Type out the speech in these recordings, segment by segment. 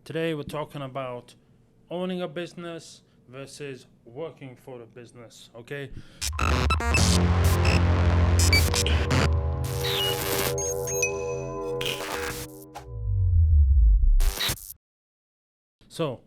Today we're talking about owning a business versus working for a business, okay? So,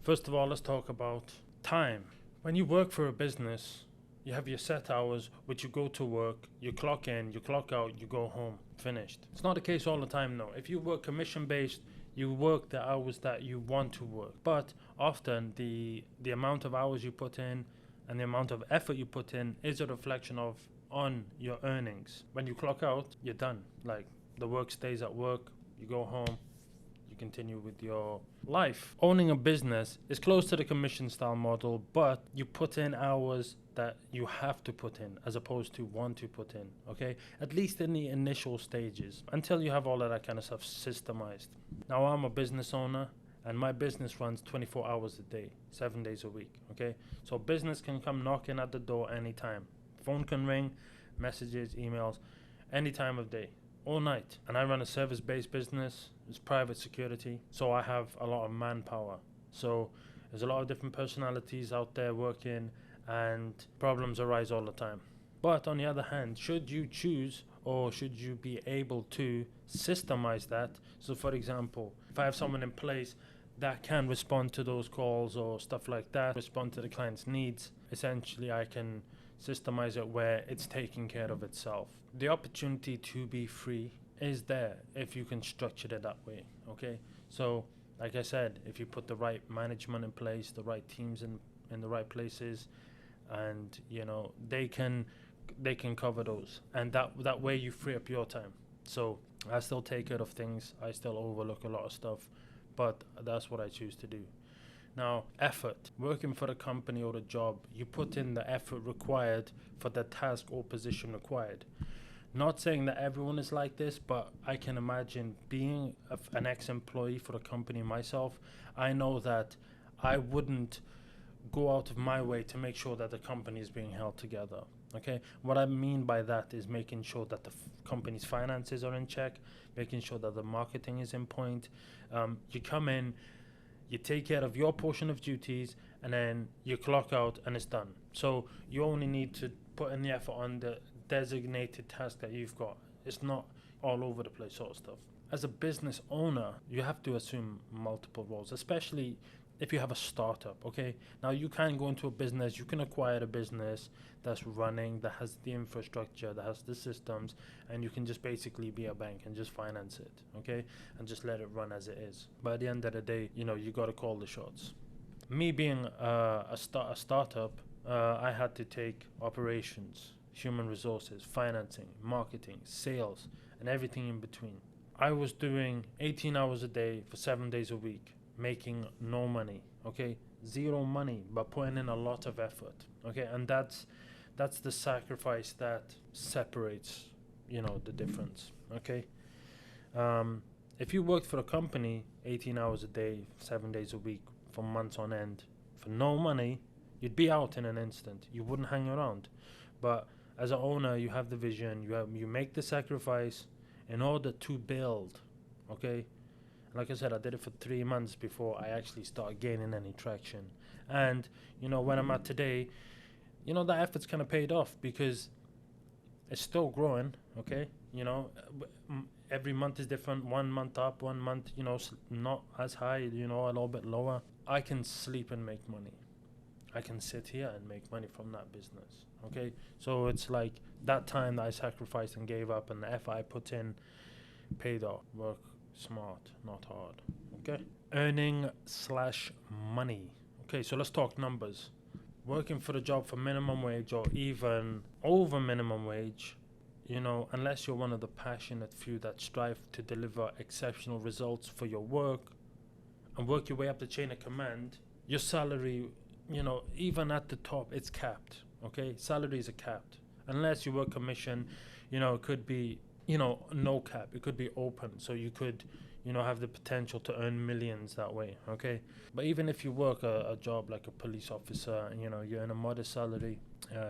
first of all, let's talk about time. When you work for a business, you have your set hours, which you go to work, you clock in, you clock out, you go home, finished. It's not the case all the time, no. If you work commission-based, you work the hours that you want to work. But often the amount of hours you put in and the amount of effort you put in is a reflection of on your earnings. When you clock out, you're done. Like, the work stays at work, you go home, you continue with your life. Owning a business is close to the commission style model, but you put in hours that you have to put in as opposed to want to put in, okay? At least in the initial stages, until you have all of that kind of stuff systemized. Now, I'm a business owner and my business runs 24 hours a day, 7 days a week, okay? So business can come knocking at the door anytime. Phone can ring, messages, emails, any time of day, all night. And I run a service-based business. It's private security, so I have a lot of manpower. So there's a lot of different personalities out there working, and problems arise all the time. But on the other hand, should you choose or should you be able to systemize that? So for example, if I have someone in place that can respond to those calls or stuff like that, respond to the client's needs, essentially I can systemize it where it's taking care of itself. The opportunity to be free is there if you can structure it that way, okay? So like I said, if you put the right management in place, the right teams in the right places, and you know they can cover those, and that way you free up your time. So I still take care of things, I still overlook a lot of stuff, but that's what I choose to do. Now, effort. Working for a company or a job, you put in the effort required for the task or position required. Not saying that everyone is like this, but I can imagine being an ex-employee for a company myself. I know that I wouldn't go out of my way to make sure that the company is being held together. Okay, what I mean by that is making sure that the company's finances are in check, making sure that the marketing is in point. You come in, you take care of your portion of duties, and then you clock out and it's done. So you only need to put in the effort on the designated task that you've got. It's not all over the place sort of stuff. As a business owner, you have to assume multiple roles, especially if you have a startup, okay? Now you can go into a business, you can acquire a business that's running, that has the infrastructure, that has the systems, and you can just basically be a bank and just finance it, okay? And just let it run as it is. But at the end of the day, you know, you gotta call the shots. Me being a startup, I had to take operations, human resources, financing, marketing, sales, and everything in between. I was doing 18 hours a day for 7 days a week, making no money, okay? Zero money, but putting in a lot of effort, okay? And that's the sacrifice that separates, you know, the difference, okay? If you worked for a company 18 hours a day, 7 days a week, for months on end, for no money, you'd be out in an instant. You wouldn't hang around. But as an owner, you have the vision, you make the sacrifice in order to build, okay? Like I said, I did it for 3 months before I actually started gaining any traction. And, you know, when I'm at today, you know, that effort's kind of paid off because it's still growing, okay? You know, every month is different. 1 month up, 1 month, you know, not as high, you know, a little bit lower. I can sleep and make money. I can sit here and make money from that business, okay? So it's like that time that I sacrificed and gave up and the effort I put in paid off. Work smart, not hard, okay? Earning/money. Okay, so let's talk numbers. Working for a job for minimum wage or even over minimum wage, you know, unless you're one of the passionate few that strive to deliver exceptional results for your work and work your way up the chain of command, your salary, you know, even at the top, it's capped, okay? Salaries are capped. Unless you work commission, you know, it could be, you know, no cap. It could be open, so you could, you know, have the potential to earn millions that way, okay? But even if you work a job like a police officer, and, you know, you're in a modest salary,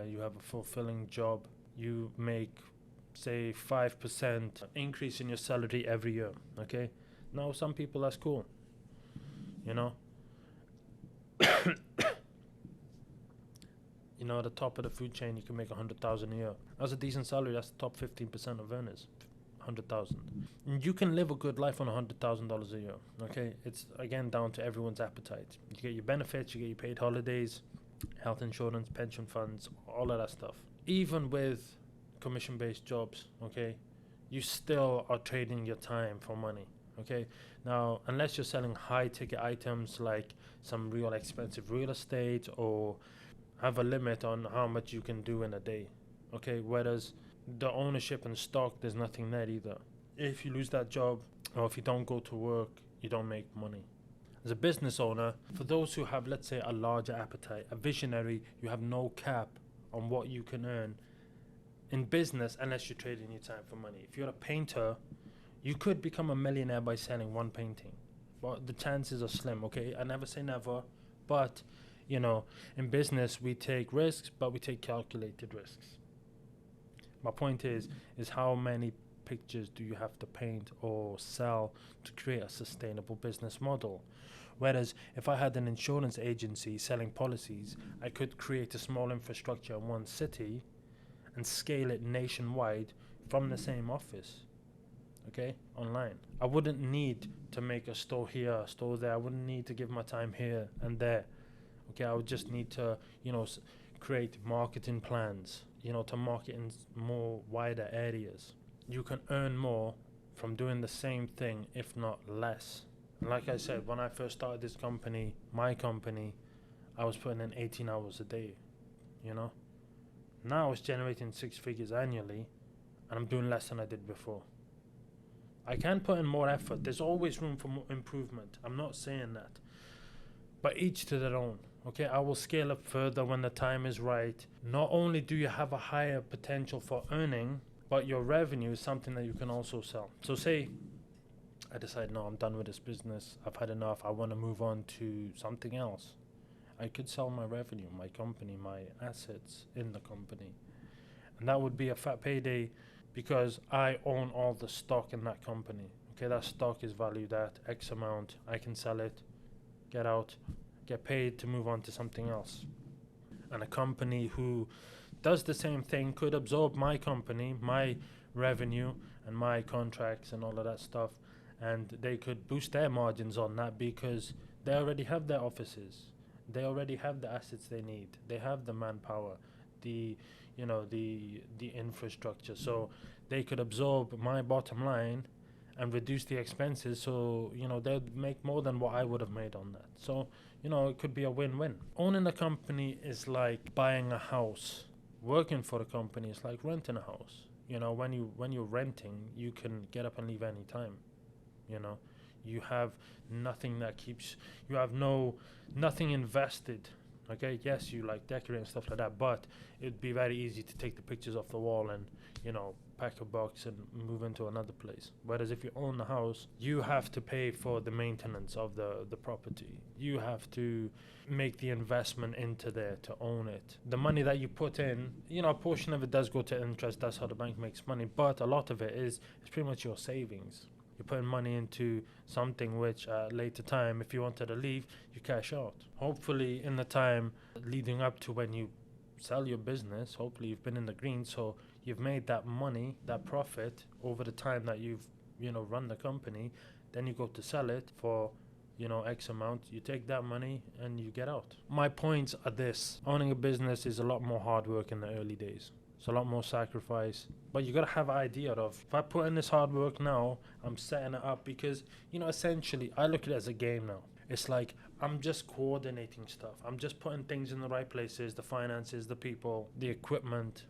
you have a fulfilling job, you make, say, 5% increase in your salary every year, okay? Now, some people, that's cool. you know. You know, at the top of the food chain, you can make 100,000 a year. That's a decent salary. That's the top 15% of earners. 100,000. And you can live a good life on $100,000 a year. Okay, it's again down to everyone's appetite. You get your benefits, you get your paid holidays, health insurance, pension funds, all of that stuff. Even with commission-based jobs, okay, you still are trading your time for money. Okay, now unless you're selling high-ticket items like some real expensive real estate, or have a limit on how much you can do in a day. Okay, whereas the ownership and stock, there's nothing there either. If you lose that job, or if you don't go to work, you don't make money. As a business owner, for those who have, let's say, a larger appetite, a visionary, you have no cap on what you can earn in business unless you're trading your time for money. If you're a painter, you could become a millionaire by selling one painting, but the chances are slim. Okay, I never say never, but you know, in business we take risks, but we take calculated risks. My point is how many pictures do you have to paint or sell to create a sustainable business model? Whereas if I had an insurance agency selling policies, I could create a small infrastructure in one city and scale it nationwide from the same office, okay, online. I wouldn't need to make a store here, a store there. I wouldn't need to give my time here and there. Okay, I would just need to, create marketing plans, to market in more wider areas. You can earn more from doing the same thing, if not less. And like I said, when I first started this company, my company, I was putting in 18 hours a day, Now it's generating 6 figures annually, and I'm doing less than I did before. I can put in more effort. There's always room for more improvement. I'm not saying that. But each to their own. Okay, I will scale up further when the time is right. Not only do you have a higher potential for earning, but your revenue is something that you can also sell. So say I decide, no, I'm done with this business. I've had enough. I want to move on to something else. I could sell my revenue, my company, my assets in the company. And that would be a fat payday because I own all the stock in that company. Okay, that stock is valued at X amount. I can sell it, get out, get paid to move on to something else. And a company who does the same thing could absorb my company, my revenue and my contracts and all of that stuff, and they could boost their margins on that because they already have their offices, they already have the assets they need, they have the manpower, the infrastructure, so they could absorb my bottom line and reduce the expenses, so they'd make more than what I would have made on that. So it could be a win-win. Owning a company is like buying a house. Working for the company is like renting a house. When you're renting, you can get up and leave any time. You have nothing that keeps, you have nothing invested. Okay, yes, you like decorate and stuff like that, but it'd be very easy to take the pictures off the wall and pack a box and move into another place. Whereas if you own the house, you have to pay for the maintenance of the property. You have to make the investment into there to own it. The money that you put in, a portion of it does go to interest. That's how the bank makes money, but a lot of it is pretty much your savings. You're putting money into something which at a later time, if you wanted to leave, you cash out. Hopefully in the time leading up to when you sell your business, hopefully you've been in the green, so you've made that money, that profit over the time that you've run the company. Then you go to sell it for X amount, you take that money and you get out. My points are this: owning a business is a lot more hard work in the early days. It's a lot more sacrifice, but you gotta have an idea of, if I put in this hard work now, I'm setting it up because essentially I look at it as a game now. It's like I'm just coordinating stuff. I'm just putting things in the right places, the finances, the people, the equipment,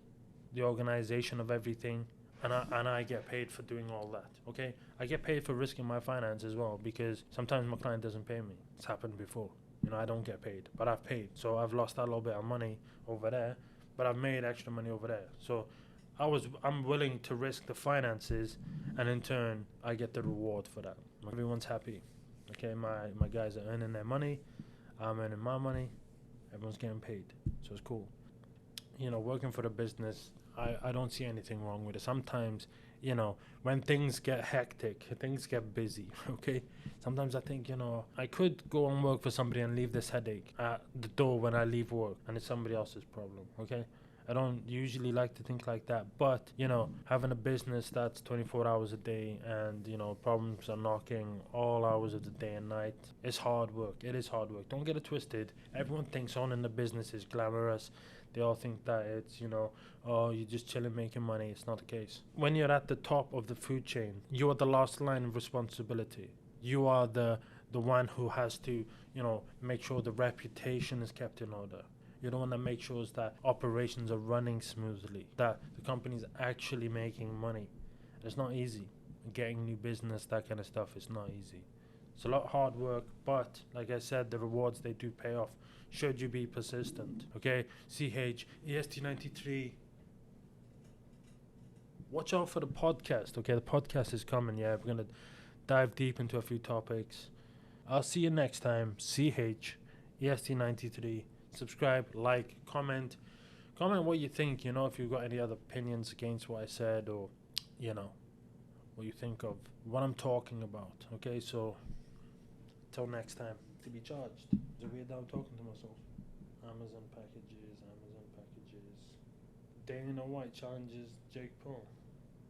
the organization of everything, and I get paid for doing all that. Okay, I get paid for risking my finance as well, because sometimes my client doesn't pay me. It's happened before. I don't get paid, but I've paid, so I've lost that little bit of money over there, but I've made extra money over there. So I'm willing to risk the finances, and in turn I get the reward for that. Everyone's happy. Okay, my guys are earning their money, I'm earning my money, everyone's getting paid, so it's cool. Working for the business, I don't see anything wrong with it. Sometimes you know, when things get hectic, things get busy, okay? Sometimes I think, I could go and work for somebody and leave this headache at the door when I leave work, and it's somebody else's problem, okay? I don't usually like to think like that, but, having a business that's 24 hours a day and, problems are knocking all hours of the day and night, it's hard work. It is hard work. Don't get it twisted. Everyone thinks owning a business is glamorous. They all think that it's, oh, you're just chilling making money. It's not the case. When you're at the top of the food chain, you are the last line of responsibility. You are the one who has to, make sure the reputation is kept in order. You're the one that makes sure that operations are running smoothly, that the company's actually making money. It's not easy. Getting new business, that kind of stuff, is not easy. It's a lot of hard work, but like I said, the rewards, they do pay off should you be persistent. Okay, Est93. Watch out for the podcast. Okay, the podcast is coming. Yeah, we're gonna dive deep into a few topics. I'll see you next time. Est93. Subscribe, like, comment what you think, if you've got any other opinions against what I said, or what you think of what I'm talking about. Okay, so till next time. To be charged. Is it weird that I'm talking to myself? Amazon packages. Dana White challenges Jake Paul.